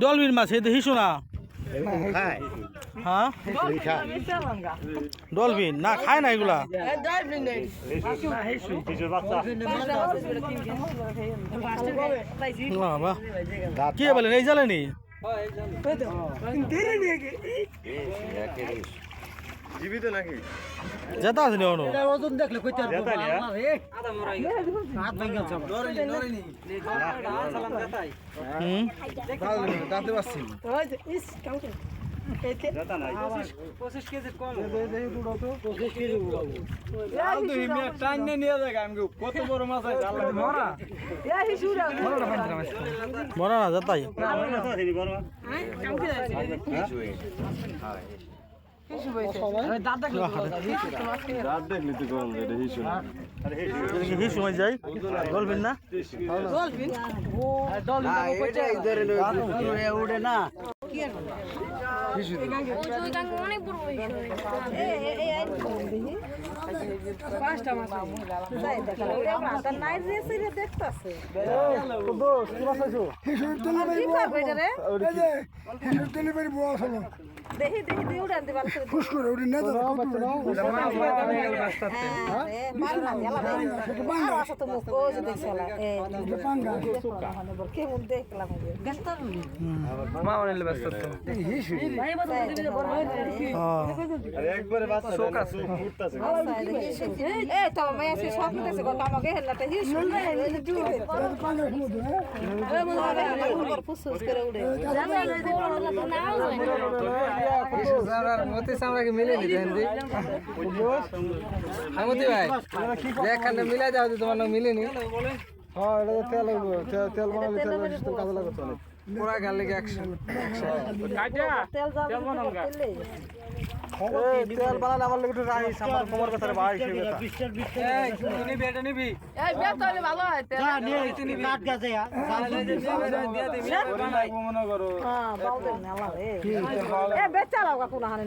dolphin মাছ এই দেখিছো না হ্যাঁ ডলফিন না খায় না এগুলা কি বলেন এই জ্বালেনি জীবিত নাকি জেতা আছে নি অনু ওজন দেখলে কইতে জেতা নি আদা মরাই হাত ভাঙা যাব নরেনি দাঁতে পাচ্ছি জেতা নাই 25 কেজি কম দেখি দুটো তো 25 কেজি লাল তো হিমে টাইনে নিয়ে যায় আমি কত বড় মাছ আছে আল্লাহ মরা এ হিসুরা মরা না জেতাই দাঁত দেখলে তো গরম এটা হিসু কি সময় যাই ডলফিন না ডলফিন ও ডলফিন কইতে ইদারে উড়ে না অনেক বড় পাঁচটা মাছ দেখতেছে দেখি দেখি দিয়ে উড়ান দিবা ফুস করে উড়ি না দাদা কেমন দেখলাম একবারে বাচ্চা শোক আছে ফুটতাছে এই তো মাই আছে সব নিতেছে গো কামকে হেলাতে হি শুনলে পাঙ্গা সমুদ্র হ্যাঁ ফুসফুস করে উড়ে মতি সামরাকে মিলে নি দেন দি মতি ভাই যেখানে মিলা যাও তোমার নাম মিলেনি হ্যাঁ এটা তেল তেল বানালে তেল কাজে লাগে চলে পুরা গাল লেগে 100 তেল যাবে তেল বানালে আমার লাগে একটু রাইস আমার তোমার কথা ভাই হিসেবে নিবি এটা নিবি এই বেত হলে ভালো হয় তেল কাট গেছে দিয়ে দিবি মনে করো হ্যাঁ বাউদের মেলা রে এ বেচালাও কাকুনা হানে